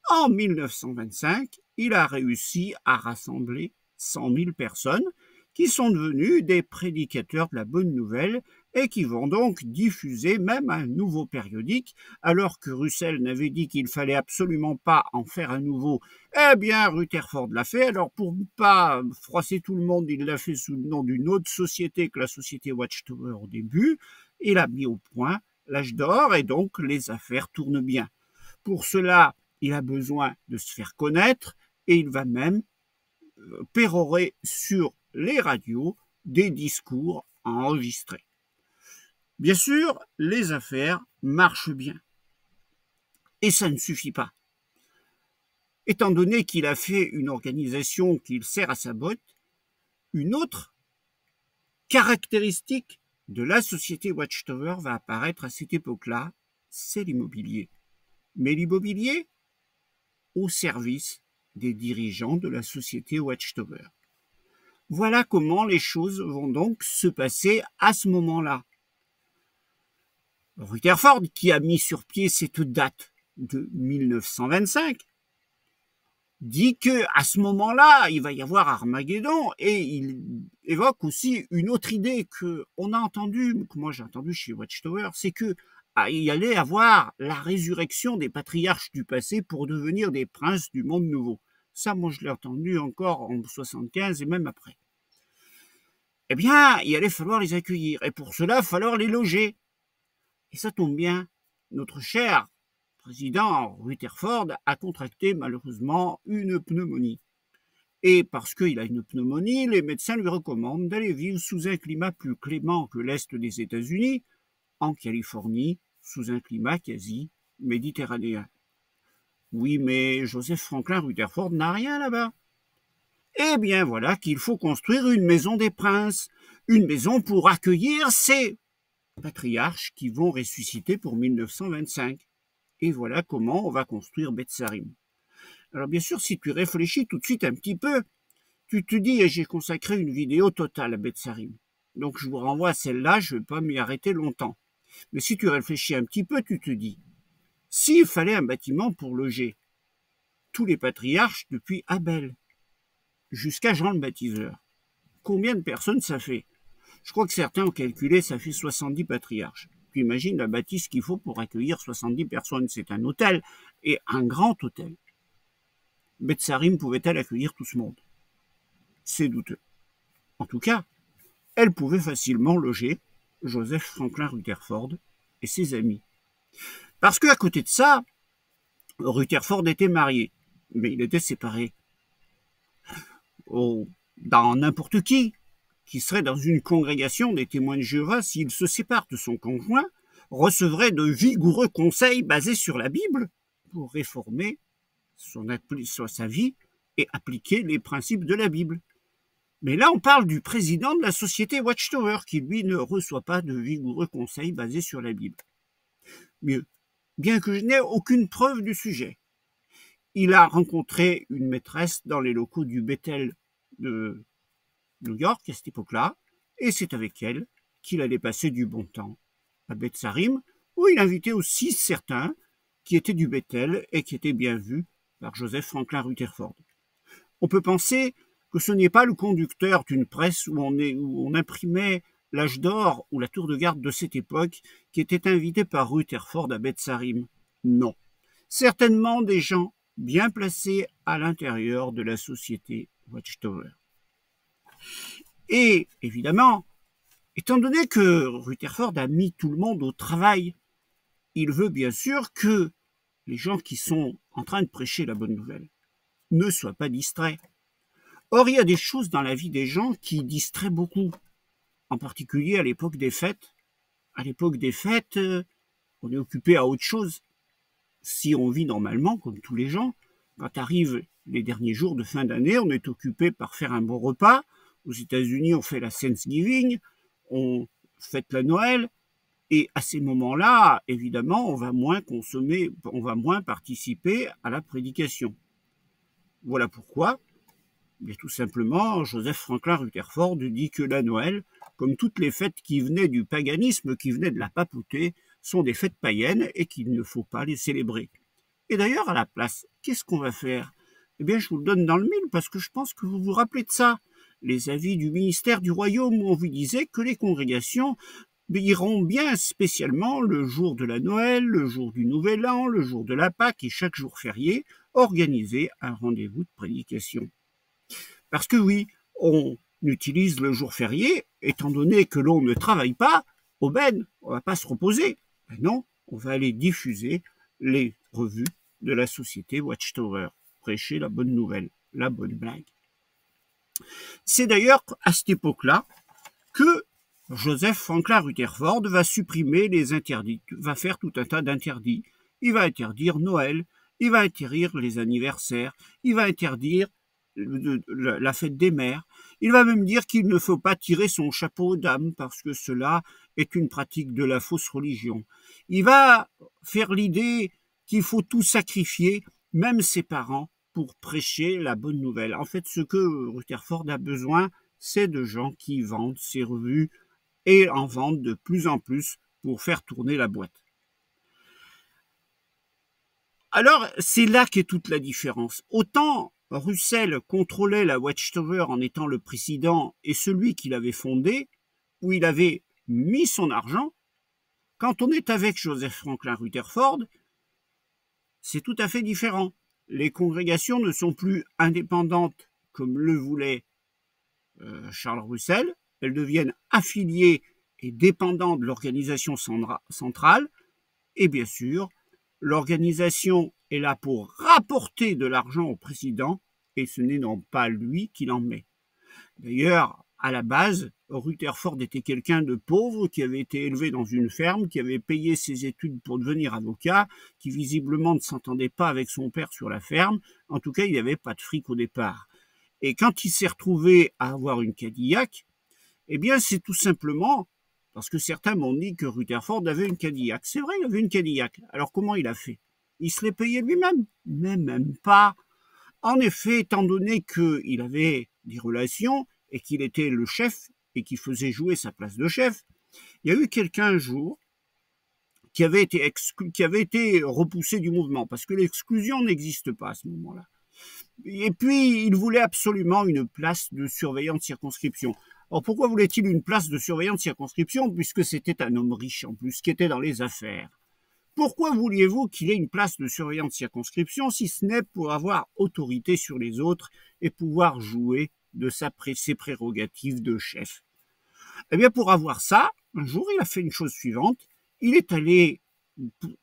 [SPEAKER 1] en 1925, il a réussi à rassembler 100 000 personnes qui sont devenus des prédicateurs de la bonne nouvelle et qui vont donc diffuser même un nouveau périodique, alors que Russell n'avait dit qu'il fallait absolument pas en faire un nouveau. Eh bien, Rutherford l'a fait. Alors, pour ne pas froisser tout le monde, il l'a fait sous le nom d'une autre société que la société Watchtower au début. Il a mis au point l'âge d'or et donc les affaires tournent bien. Pour cela, il a besoin de se faire connaître et il va même pérorer sur les radios des discours enregistrés. Bien sûr, les affaires marchent bien. Et ça ne suffit pas. Étant donné qu'il a fait une organisation qu'il sert à sa botte, une autre caractéristique de la société Watchtower va apparaître à cette époque-là, c'est l'immobilier. Mais l'immobilier au service des dirigeants de la société Watchtower. Voilà comment les choses vont donc se passer à ce moment-là. Rutherford, qui a mis sur pied cette date de 1925, dit que à ce moment-là, il va y avoir Armageddon, et il évoque aussi une autre idée que on a entendue, que moi j'ai entendue chez Watchtower, c'est que il y allait avoir la résurrection des patriarches du passé pour devenir des princes du monde nouveau. Ça, moi, je l'ai entendu encore en 75 et même après. Eh bien, il allait falloir les accueillir. Et pour cela, il va falloir les loger. Et ça tombe bien, notre cher président Rutherford a contracté malheureusement une pneumonie. Et parce qu'il a une pneumonie, les médecins lui recommandent d'aller vivre sous un climat plus clément que l'Est des États-Unis, en Californie, sous un climat quasi méditerranéen. Oui, mais Joseph Franklin Rutherford n'a rien là-bas. Eh bien voilà qu'il faut construire une maison des princes, une maison pour accueillir ces patriarches qui vont ressusciter pour 1925. Et voilà comment on va construire Beth Sarim. Alors bien sûr, si tu réfléchis tout de suite un petit peu, tu te dis, j'ai consacré une vidéo totale à Beth Sarim. Donc je vous renvoie à celle-là, je ne vais pas m'y arrêter longtemps. Mais si tu réfléchis un petit peu, tu te dis, s'il fallait un bâtiment pour loger tous les patriarches depuis Abel jusqu'à Jean le Baptiseur, combien de personnes ça fait? Je crois que certains ont calculé, ça fait 70 patriarches. Tu imagines la bâtisse qu'il faut pour accueillir 70 personnes. C'est un hôtel, et un grand hôtel. Beth Sarim pouvait-elle accueillir tout ce monde? C'est douteux. En tout cas, elle pouvait facilement loger Joseph Franklin Rutherford et ses amis. Parce qu'à côté de ça, Rutherford était marié, mais il était séparé. Dans n'importe qui serait dans une congrégation des témoins de Jéhovah, s'il se sépare de son conjoint, recevrait de vigoureux conseils basés sur la Bible pour réformer sa vie et appliquer les principes de la Bible. Mais là, on parle du président de la société Watchtower, qui lui ne reçoit pas de vigoureux conseils basés sur la Bible. Mieux, bien que je n'ai aucune preuve du sujet, il a rencontré une maîtresse dans les locaux du Bethel de New York à cette époque-là, et c'est avec elle qu'il allait passer du bon temps à Beth Sarim, où il invitait aussi certains qui étaient du Bethel et qui étaient bien vus par Joseph Franklin Rutherford. On peut penser que ce n'est pas le conducteur d'une presse où on imprimait l'âge d'or ou la tour de garde de cette époque qui était invité par Rutherford à Beth Sarim. Non, certainement des gens bien placés à l'intérieur de la société Watchtower. Et évidemment, étant donné que Rutherford a mis tout le monde au travail, il veut bien sûr que les gens qui sont en train de prêcher la bonne nouvelle ne soient pas distraits. Or, il y a des choses dans la vie des gens qui distraient beaucoup, en particulier à l'époque des fêtes. À l'époque des fêtes, on est occupé à autre chose. Si on vit normalement, comme tous les gens, quand arrivent les derniers jours de fin d'année, on est occupé par faire un bon repas. Aux États-Unis, on fait la Thanksgiving, on fête la Noël, et à ces moments-là, évidemment, on va moins consommer, on va moins participer à la prédication. Voilà pourquoi, bien tout simplement, Joseph Franklin Rutherford dit que la Noël, comme toutes les fêtes qui venaient du paganisme, qui venaient de la papauté, sont des fêtes païennes et qu'il ne faut pas les célébrer. Et d'ailleurs, à la place, qu'est-ce qu'on va faire? Eh bien, je vous le donne dans le mille parce que je pense que vous vous rappelez de ça. Les avis du ministère du Royaume où on vous disait que les congrégations iront bien spécialement le jour de la Noël, le jour du Nouvel An, le jour de la Pâque et chaque jour férié, organiser un rendez-vous de prédication. Parce que oui, on utilise le jour férié, étant donné que l'on ne travaille pas, aubaine, on ne va pas se reposer. Mais non, on va aller diffuser les revues de la société Watchtower, prêcher la bonne nouvelle, la bonne blague. C'est d'ailleurs à cette époque-là que Joseph Franklin Rutherford va supprimer les interdits, va faire tout un tas d'interdits. Il va interdire Noël, il va interdire les anniversaires, il va interdire la fête des mères. Il va même dire qu'il ne faut pas tirer son chapeau aux dames parce que cela est une pratique de la fausse religion. Il va faire l'idée qu'il faut tout sacrifier, même ses parents, pour prêcher la bonne nouvelle. En fait, ce que Rutherford a besoin, c'est de gens qui vendent ses revues et en vendent de plus en plus pour faire tourner la boîte. Alors, c'est là qu'est toute la différence. Autant Russell contrôlait la Watchtower en étant le président et celui qui l'avait fondé, où il avait mis son argent, quand on est avec Joseph Franklin Rutherford, c'est tout à fait différent. Les congrégations ne sont plus indépendantes comme le voulait Charles Russell, elles deviennent affiliées est dépendant de l'organisation centrale, et bien sûr, l'organisation est là pour rapporter de l'argent au président, et ce n'est non pas lui qui l'en met. D'ailleurs, à la base, Rutherford était quelqu'un de pauvre qui avait été élevé dans une ferme, qui avait payé ses études pour devenir avocat, qui visiblement ne s'entendait pas avec son père sur la ferme. En tout cas, il n'avait pas de fric au départ. Et quand il s'est retrouvé à avoir une Cadillac, eh bien, c'est tout simplement parce que certains m'ont dit que Rutherford avait une Cadillac. C'est vrai, il avait une Cadillac. Alors, comment il a fait? Il se l'est payé lui-même? Mais même pas. En effet, étant donné qu'il avait des relations et qu'il était le chef et qu'il faisait jouer sa place de chef, il y a eu quelqu'un un jour qui avait été repoussé du mouvement, parce que l'exclusion n'existe pas à ce moment-là. Et puis, il voulait absolument une place de surveillant de circonscription. Alors, pourquoi voulait-il une place de surveillant de circonscription, puisque c'était un homme riche en plus, qui était dans les affaires? Pourquoi vouliez-vous qu'il ait une place de surveillant de circonscription, si ce n'est pour avoir autorité sur les autres et pouvoir jouer de ses prérogatives de chef? Eh bien, pour avoir ça, un jour, il a fait une chose suivante. Il est allé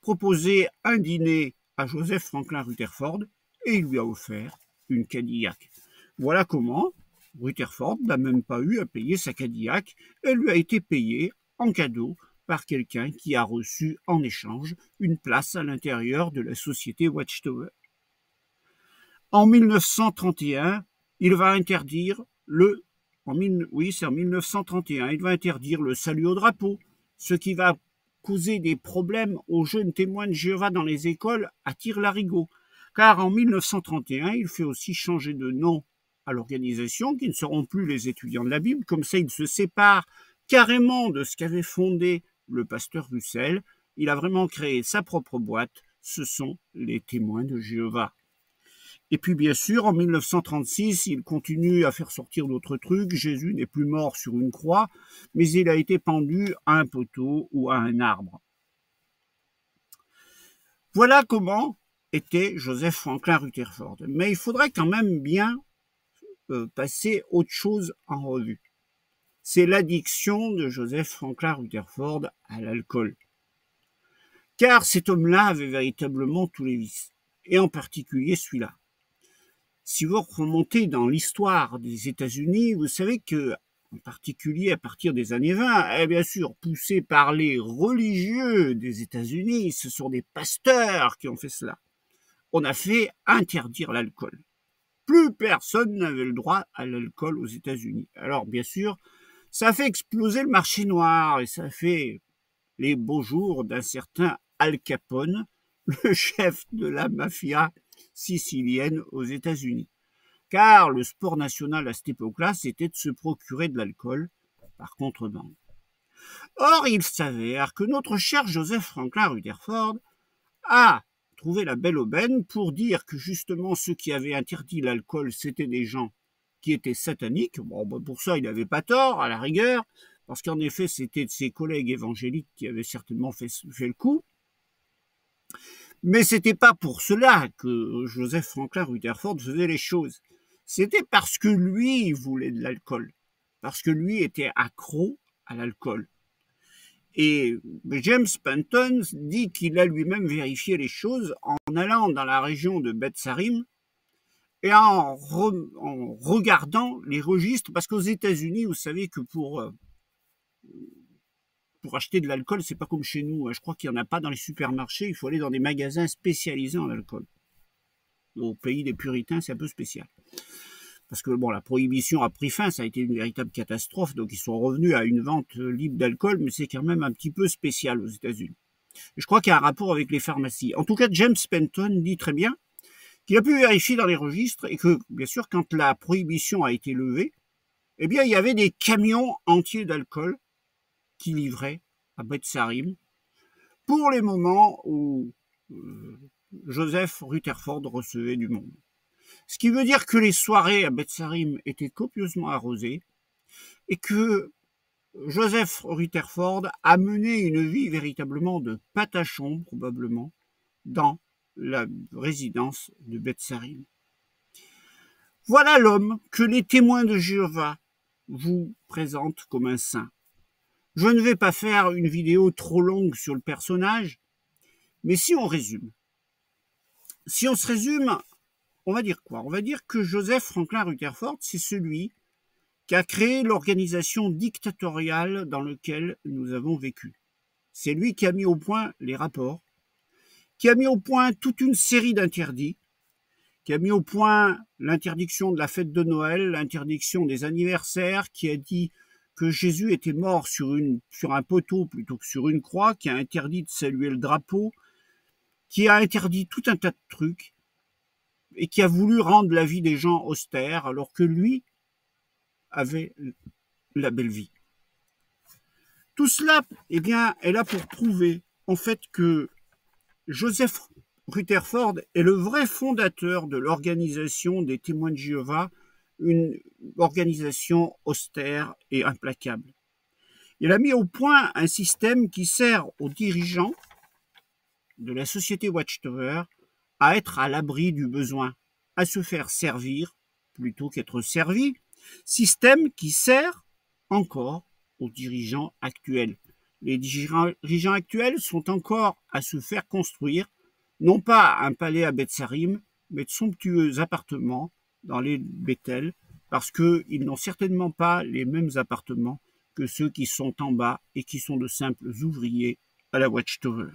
[SPEAKER 1] proposer un dîner à Joseph Franklin Rutherford et il lui a offert une Cadillac. Voilà comment Rutherford n'a même pas eu à payer sa Cadillac. Elle lui a été payée en cadeau par quelqu'un qui a reçu en échange une place à l'intérieur de la société Watchtower. En 1931, il va interdire en 1931, il va interdire le salut au drapeau, ce qui va causer des problèmes aux jeunes témoins de Jéhovah dans les écoles à Tire-Larigot. Car en 1931, il fait aussi changer de nom à l'organisation, qui ne seront plus les étudiants de la Bible. Comme ça, il se sépare carrément de ce qu'avait fondé le pasteur Russell. Il a vraiment créé sa propre boîte. Ce sont les témoins de Jéhovah. Et puis, bien sûr, en 1936, il continue à faire sortir d'autres trucs. Jésus n'est plus mort sur une croix, mais il a été pendu à un poteau ou à un arbre. Voilà comment était Joseph Franklin Rutherford. Mais il faudrait quand même bien passer autre chose en revue. C'est l'addiction de Joseph Franklin Rutherford à l'alcool. Car cet homme-là avait véritablement tous les vices, et en particulier celui-là. Si vous remontez dans l'histoire des États-Unis, vous savez que, en particulier à partir des années 20, et bien sûr, poussés par les religieux des États-Unis, ce sont des pasteurs qui ont fait cela. On a fait interdire l'alcool. Plus personne n'avait le droit à l'alcool aux États-Unis. Alors, bien sûr, ça a fait exploser le marché noir et ça a fait les beaux jours d'un certain Al Capone, le chef de la mafia sicilienne aux États-Unis. Car le sport national à cette époque-là, c'était de se procurer de l'alcool par contrebande. Or, il s'avère que notre cher Joseph Franklin Rutherford a trouvé la belle aubaine pour dire que justement ceux qui avaient interdit l'alcool, c'était des gens qui étaient sataniques. Bon, pour ça, il n'avait pas tort, à la rigueur, parce qu'en effet, c'était de ses collègues évangéliques qui avaient certainement fait le coup. Mais c'était pas pour cela que Joseph Franklin Rutherford faisait les choses. C'était parce que lui, il voulait de l'alcool. Parce que lui était accro à l'alcool. Et James Panton dit qu'il a lui-même vérifié les choses en allant dans la région de Beth-Sarim et en regardant les registres, parce qu'aux États-Unis, vous savez que pour acheter de l'alcool, c'est pas comme chez nous. Je crois qu'il n'y en a pas dans les supermarchés. Il faut aller dans des magasins spécialisés en alcool. Au pays des puritains, c'est un peu spécial. Parce que bon, la prohibition a pris fin, ça a été une véritable catastrophe. Donc ils sont revenus à une vente libre d'alcool, mais c'est quand même un petit peu spécial aux États-Unis. Et je crois qu'il y a un rapport avec les pharmacies. En tout cas, James Panton dit très bien qu'il a pu vérifier dans les registres et que, bien sûr, quand la prohibition a été levée, eh bien, il y avait des camions entiers d'alcool qui livraient à Beth-Sarim pour les moments où Joseph Rutherford recevait du monde. Ce qui veut dire que les soirées à Beth-Sarim étaient copieusement arrosées et que Joseph Rutherford a mené une vie véritablement de patachon, probablement, dans la résidence de Beth-Sarim. Voilà l'homme que les témoins de Jéhovah vous présentent comme un saint. Je ne vais pas faire une vidéo trop longue sur le personnage, mais si on résume, si on se résume, on va dire quoi? On va dire que Joseph Franklin Rutherford, c'est celui qui a créé l'organisation dictatoriale dans laquelle nous avons vécu. C'est lui qui a mis au point les rapports, qui a mis au point toute une série d'interdits, qui a mis au point l'interdiction de la fête de Noël, l'interdiction des anniversaires, qui a dit que Jésus était mort sur un poteau plutôt que sur une croix, qui a interdit de saluer le drapeau, qui a interdit tout un tas de trucs, et qui a voulu rendre la vie des gens austère, alors que lui avait la belle vie. Tout cela, eh bien, est là pour prouver, en fait, que Joseph Rutherford est le vrai fondateur de l'organisation des témoins de Jéhovah, une organisation austère et implacable. Il a mis au point un système qui sert aux dirigeants de la société Watchtower à être à l'abri du besoin, à se faire servir plutôt qu'être servi, système qui sert encore aux dirigeants actuels. Les dirigeants actuels sont encore à se faire construire, non pas un palais à Betsarim, mais de somptueux appartements dans les Bethel, parce qu'ils n'ont certainement pas les mêmes appartements que ceux qui sont en bas et qui sont de simples ouvriers à la Watchtower.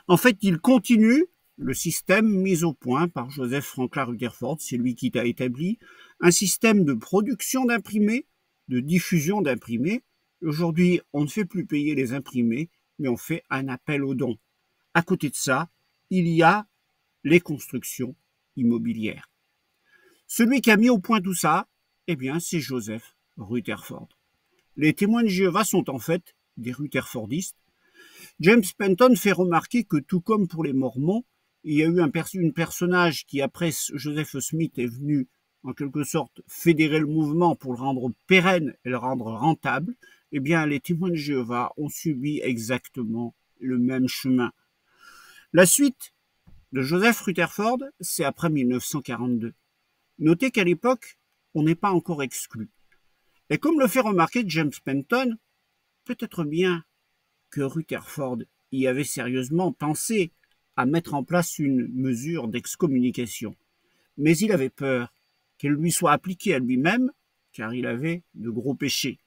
[SPEAKER 1] En fait, il continue le système mis au point par Joseph Franklin Rutherford, c'est lui qui a établi un système de production d'imprimés, de diffusion d'imprimés. Aujourd'hui, on ne fait plus payer les imprimés, mais on fait un appel aux dons. À côté de ça, il y a les constructions immobilières. Celui qui a mis au point tout ça, eh bien, c'est Joseph Rutherford. Les témoins de Jéhovah sont en fait des Rutherfordistes. James Penton fait remarquer que tout comme pour les Mormons, il y a eu un personnage qui, après Joseph Smith, est venu en quelque sorte fédérer le mouvement pour le rendre pérenne et le rendre rentable. Eh bien, les témoins de Jéhovah ont subi exactement le même chemin. La suite de Joseph Rutherford, c'est après 1942. Notez qu'à l'époque, on n'est pas encore exclu. Et comme le fait remarquer James Penton, peut-être bien que Rutherford y avait sérieusement pensé à mettre en place une mesure d'excommunication. Mais il avait peur qu'elle lui soit appliquée à lui-même, car il avait de gros péchés.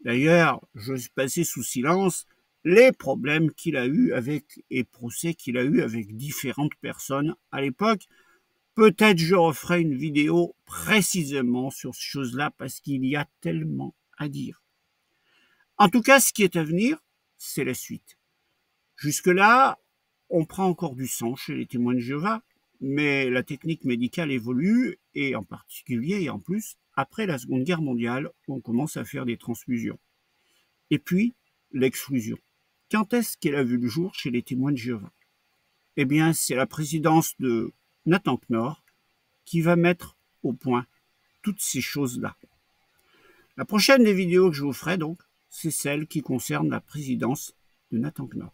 [SPEAKER 1] D'ailleurs, j'ose passer sous silence les problèmes qu'il a eus avec et procès qu'il a eus avec différentes personnes à l'époque. Peut-être je referai une vidéo précisément sur ces choses-là parce qu'il y a tellement à dire. En tout cas, ce qui est à venir, c'est la suite. Jusque-là, on prend encore du sang chez les témoins de Jéhovah, mais la technique médicale évolue, et en particulier et en plus, après la Seconde Guerre mondiale, on commence à faire des transfusions. Et puis, l'exclusion. Quand est-ce qu'elle a vu le jour chez les témoins de Jéhovah? Eh bien, c'est la présidence de Nathan Knorr qui va mettre au point toutes ces choses-là. La prochaine des vidéos que je vous ferai, donc, c'est celle qui concerne la présidence de Nathan Knorr.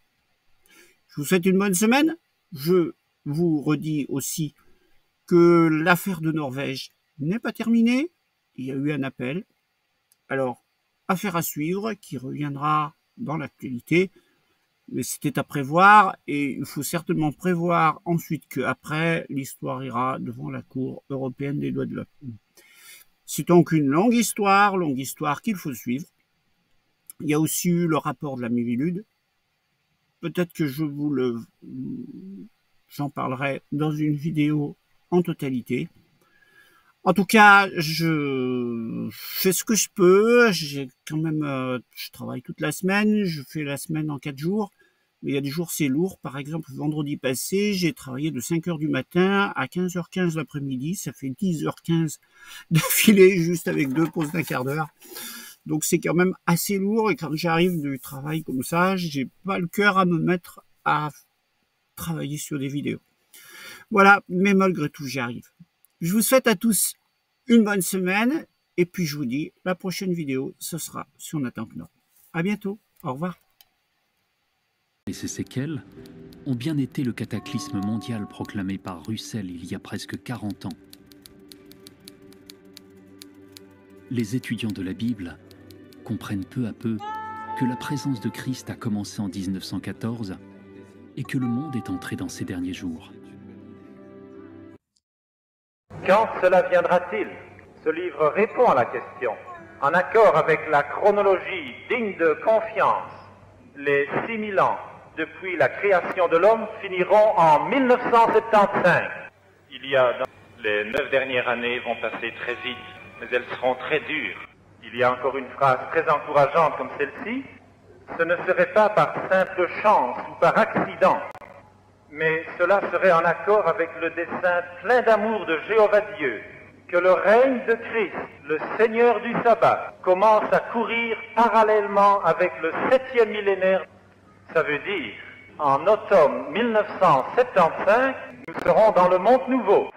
[SPEAKER 1] Je vous souhaite une bonne semaine. Je vous redis aussi que l'affaire de Norvège n'est pas terminée. Il y a eu un appel. Alors, affaire à suivre qui reviendra dans l'actualité. Mais c'était à prévoir et il faut certainement prévoir ensuite qu'après, l'histoire ira devant la Cour européenne des droits de l'homme. C'est donc une longue histoire qu'il faut suivre. Il y a aussi eu le rapport de la Miviludes. Peut-être que j'en parlerai dans une vidéo en totalité. En tout cas, je fais ce que je peux. J'ai quand même, je travaille toute la semaine. Je fais la semaine en 4 jours. Mais il y a des jours c'est lourd. Par exemple, vendredi passé, j'ai travaillé de 5h du matin à 15h15 l'après-midi. Ça fait 10h15 d'affilée, juste avec 2 pauses d'un quart d'heure. Donc c'est quand même assez lourd. Et quand j'arrive du travail comme ça, j'ai pas le cœur à me mettre à travailler sur des vidéos. Voilà, mais malgré tout, j'y arrive. Je vous souhaite à tous une bonne semaine. Et puis je vous dis, la prochaine vidéo, ce sera sur Nathan Knorr. À bientôt. Au revoir.
[SPEAKER 2] Et ces séquelles ont bien été le cataclysme mondial proclamé par Russell il y a presque 40 ans. Les étudiants de la Bible comprennent peu à peu que la présence de Christ a commencé en 1914 et que le monde est entré dans ses derniers jours.
[SPEAKER 7] Quand cela viendra-t-il? Ce livre répond à la question. En accord avec la chronologie digne de confiance, les 6000 ans depuis la création de l'homme finiront en 1975. Les 9 dernières années vont passer très vite, mais elles seront très dures. Il y a encore une phrase très encourageante comme celle-ci. Ce ne serait pas par simple chance ou par accident, mais cela serait en accord avec le dessein plein d'amour de Jéhovah Dieu, que le règne de Christ, le Seigneur du sabbat, commence à courir parallèlement avec le 7e millénaire. Ça veut dire, en automne 1975, nous serons dans le monde nouveau.